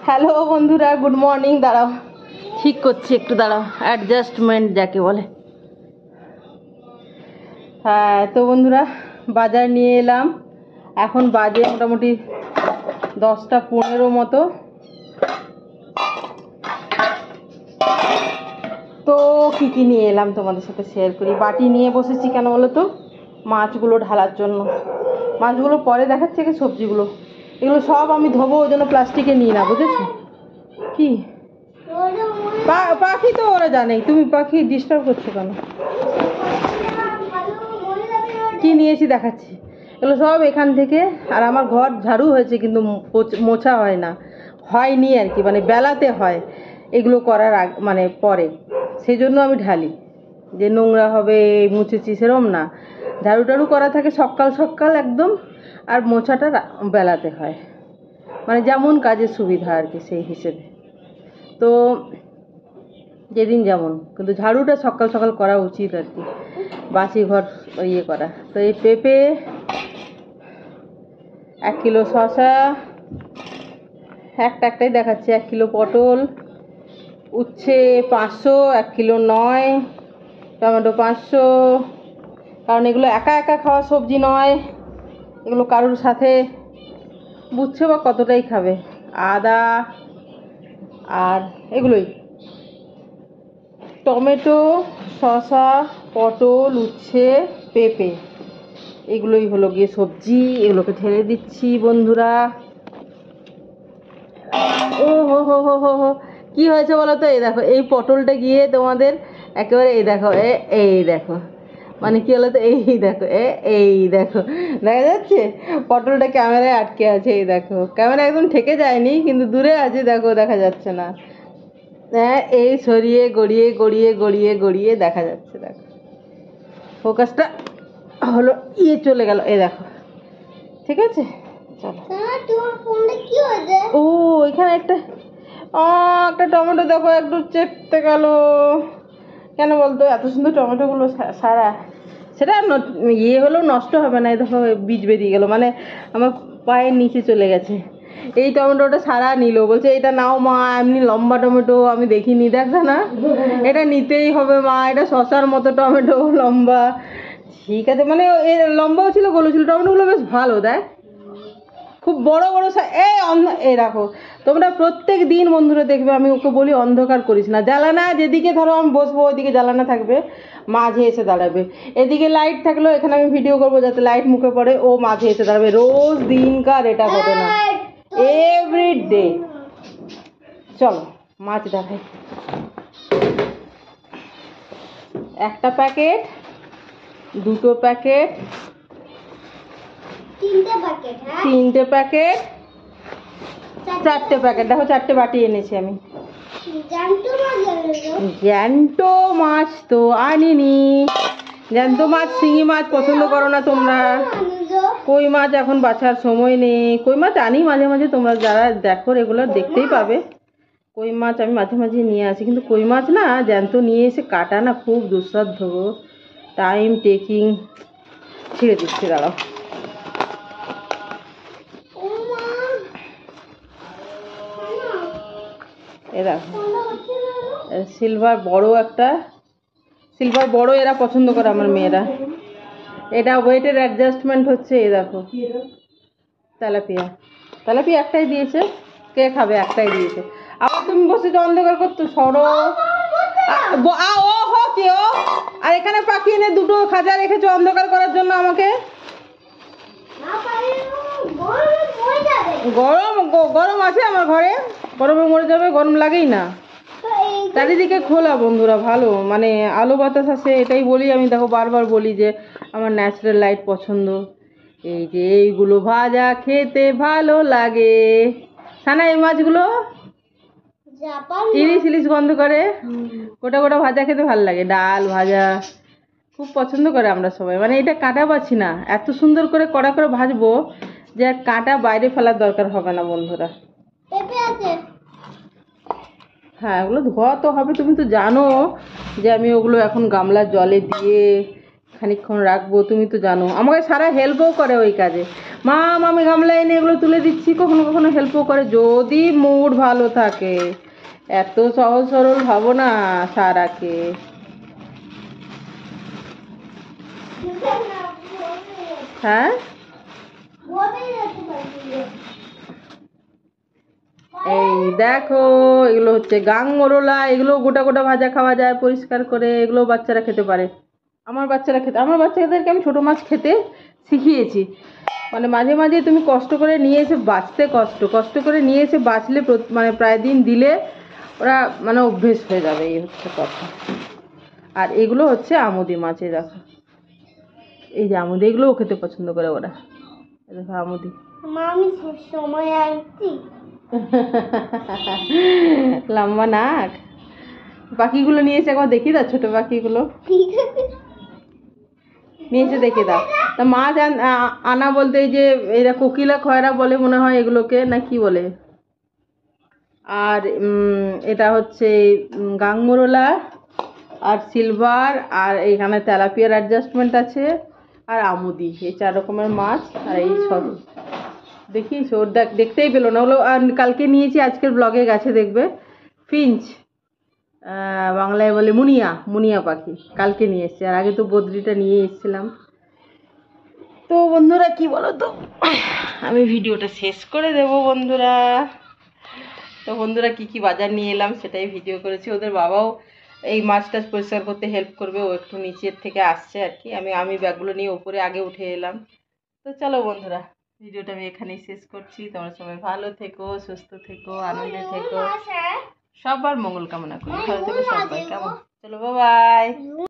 Hello বন্ধুরা, good morning. দাঁড়াও, ঠিক করছি, একটু দাঁড়াও, অ্যাডজাস্টমেন্ট যাকে বলে। হ্যাঁ তো বন্ধুরা, বাজার নিয়ে এলাম। এখন বাজে মোটামুটি 10টা 15 মতো। তো কী কী নিয়ে এলাম তোমাদের সাথে শেয়ার করি। বাটি নিয়ে বসেছি কেন বলো তো, মাছগুলো ঢালার জন্য। মাছগুলো পরে দেখাচ্ছে, কি সবজিগুলো এগুলো সব আমি ধোবো, ওই জন্য প্লাস্টিকে নিই না, বুঝেছো? কি পাখি তো ওরা জানেই, তুমি পাখি ডিস্টার্ব করছো কেন? কি নিয়েছি দেখাচ্ছি, এগুলো সব এখান থেকে। আর আমার ঘর ঝাড়ু হয়েছে কিন্তু মোছা হয় না, হয়নি আর কি, মানে বেলাতে হয় এগুলো করার মানে পরে, সেই জন্য আমি ঢালি। যে নোংরা হবে মুছেছি সেরম না, ঝাড়ু টাড়ু করা থাকে সকাল সকাল একদম, আর মোছাটা বেলাতে হয়, মানে যেমন কাজের সুবিধা আর কি, সেই হিসেবে। তো যেদিন যেমন, কিন্তু ঝাড়ুটা সকাল সকাল করা উচিত আর কি, বাসি ঘর ইয়ে করা। তো এই পেঁপে 1 কিলো, শসা একটাই দেখাচ্ছি, 1 কিলো পটল, উচ্ছে 500, 1 কিলো নয়, টমেটো 500, কারণ এগুলো একা একা খাওয়া সবজি নয়, এগুলো কারোর সাথে বুঝছে বা কতটাই খাবে। আদা আর এগুলোই, টমেটো, শসা, পটল, উচ্ছে, পেঁপে, এগুলোই হলো গিয়ে সবজি। এগুলোকে ঢেলে দিচ্ছি বন্ধুরা। ও হো হো হো হো হো, কী হয়েছে বলো তো? এই দেখো, এই পটলটা গিয়ে তোমাদের একেবারে এই দেখো, এই দেখো, মানে কী হলো তো, এই দেখো, এই দেখো, দেখা যাচ্ছে পটলটা ক্যামেরায় আটকে আছে। এই দেখো, ক্যামেরা একদম ঠেকে যায়নি, কিন্তু দূরে আছে, দেখো দেখা যাচ্ছে না। হ্যাঁ, এই সরিয়ে গড়িয়ে গড়িয়ে গড়িয়ে গড়িয়ে দেখা যাচ্ছে, দেখো ফোকাসটা হলো, চলে গেল, এই দেখো, ঠিক আছে। চলো, ও এখানে একটা টমেটো দেখো একটু চেপতে গেল, কেন বলতো? এত সুন্দর টমেটোগুলো সারা, সেটা হলেও নষ্ট হবে না। এই দেখো বীজ বেরিয়ে গেল, মানে আমার পায়ের নিচে চলে গেছে। এই টমেটোটা সারা নিল, বলছে এটা নাও মা, এমনি লম্বা টমেটো আমি দেখিনি, দেখো না, এটা নিতেই হবে মা, এটা শশার মতো টমেটো, লম্বা। ঠিক আছে, মানে এর লম্বাও ছিল, গোলও ছিল, টমেটোগুলো বেশ ভালো, দেখ খুব বড় বড়। এই রাখো, তোমরা প্রত্যেক দিন বন্ধুরা দেখবে আমি ওকে বলি অন্ধকার করিস না, জ্বালানা যেদিকে ধরো আমি বসবো ওইদিকে জ্বালানা থাকবে, মাঝে এসে দাঁড়াবে। এদিকে লাইট থাকলেও এখানে আমি ভিডিও করবো যাতে লাইট মুখে পড়ে, ও মাঝে এসে দাঁড়াবে। রোজ দিনকার এটা ঘটনা, এভরিডে। চলো মাছ দেখাই। একটা প্যাকেট, দুটো প্যাকেট, তিনটে প্যাকেট, চারটে প্যাকেট। দেখো 4টে বাটি এনেছি আমি। জ্যান্ত মাছ তো আনিনি, জ্যান্ত মাছ, শিঙি মাছ পছন্দ করো না তোমরা, কই মাছ এখন বাছার সময় নেই। কই মাছ আনি মাঝে মাঝে, তোমরা যারা দেখো রেগুলার দেখতেই পাবে। কই মাছ আমি মাঝে মাঝে নিয়ে আসি, কিন্তু কই মাছ না জ্যান্ত নিয়ে এসে কাটা না খুব দুঃসাধ্য, টাইম টেকিং। ছিঁড়ে দিচ্ছি, দাঁড়াও। এ দেখো সিলভার বড়, একটা সিলভার বড়, এরা পছন্দ করে আমার মেয়েরা। এটা ওয়েটের অ্যাডজাস্টমেন্ট হচ্ছে। এই দেখো তেলাপিয়া, তেলাপিয়া একটাই দিয়েছে, কে খাবে? একটাই দিয়েছে। আবার তুমি বসেছো অন্ধকার করতে, সরো। ও হো কেউ, আর এখানে পাখি এনে দুটো খাঁচা রেখেছো অন্ধকার করার জন্য আমাকে। গরম আছে আমার ঘরে, গরমে মরে যাবে, গরম লাগেই না। চারিদিকে খোলা বন্ধুরা, ভালো, মানে আলো বাতাস আছে, এটাই বলি আমি। দেখো বারবার বলি যে আমার ন্যাচারাল লাইট পছন্দ। এই যে এইগুলো ভাজা খেতে ভালো লাগে, সানা এই মাছগুলো ইলিশ ইলিশ গন্ধ করে, গোটা গোটা ভাজা খেতে ভালো লাগে, ডাল ভাজা খুব পছন্দ করে আমরা সবাই। মানে এটা কাটা পাচ্ছি না, এত সুন্দর করে কড়া করে ভাজবো যে কাঁটা বাইরে ফেলার দরকার হবে না বন্ধুরা। হ্যাঁ, ওগুলো ধোয়া তো হবে, তুমি তো জানো যে আমি ওগুলো এখন গামলার জলে দিয়ে খানিকক্ষণ রাখবো, তুমি তো জানো আমাকে সারা হেল্পও করে ওই কাজে। মা আমি গামলা এনে এগুলো তুলে দিচ্ছি, কখনো কখনো হেল্পও করে যদি মুড ভালো থাকে। এত সহজ সরল ভাবো না সারাকে। হ্যাঁ এই দেখো এগুলো হচ্ছে গাংমরোলা, এগুলো গোটা গোটা ভাজা খাওয়া যায় পরিষ্কার করে, এগুলো বাচ্চারা খেতে পারে। আমার বাচ্চাদেরকে আমি ছোট মাছ খেতে শিখিয়েছি। মানে মাঝে মাঝে তুমি কষ্ট করে নিয়ে এসে বাঁচতে কষ্ট করে নিয়ে এসে বাঁচলে মানে প্রায় দিন দিলে ওরা মানে অভ্যেস হয়ে যাবে, এই হচ্ছে কথা। আর এগুলো হচ্ছে আমুদি মাছ, এই দেখো এই যে আমুদি, এগুলোও খেতে পছন্দ করে ওরা। এই দেখো আমুদি। আমি সময় আনছি লম্বা নাক। পাখিগুলো নিয়ে এসে একবার দেখি দাও, ছোট পাখিগুলো নিয়ে এসে দেখে দাও। তা মাছ আনা বলতে এই যে এরা কোকিলা খয়রা বলে মনে হয় এগুলোকে, না কি বলে। আর এটা হচ্ছে গাংমরোলা আর সিলভার, আর এইখানে তেলাপিয়ার অ্যাডজাস্টমেন্ট আছে, আর আমুদি, এই 4 রকমের মাছ। আর এই সব দেখিস ওর দেখতেই পেলো না ওগুলো। আর কালকে নিয়েছি, আজকের ব্লগে গেছে দেখবে, ফিঞ্চ, বাংলায় বলে মুনিয়া পাখি, কালকে নিয়ে এসছি। আর আগে তো বদ্রিটা নিয়ে এসেছিলাম। তো বন্ধুরা কি বলো তো, আমি ভিডিওটা শেষ করে দেব বন্ধুরা। তো বন্ধুরা কি কি বাজার নিয়ে এলাম সেটাই ভিডিও করেছি। ওদের বাবাও এই মাছ টাছ পরিষ্কার করতে হেল্প করবে, ও একটু নিচের থেকে আসছে আর কি। আমি ব্যাগগুলো নিয়ে উপরে আগে উঠে এলাম। তো চলো বন্ধুরা, ভিডিওটা আমি এখানেই শেষ করছি। তোমরা সবাই ভালো থেকো, সুস্থ থেকো, আনন্দে থেকো, সবার মঙ্গল কামনা করি। ভালো থেকো সবাই, কেমন? চলো বাই।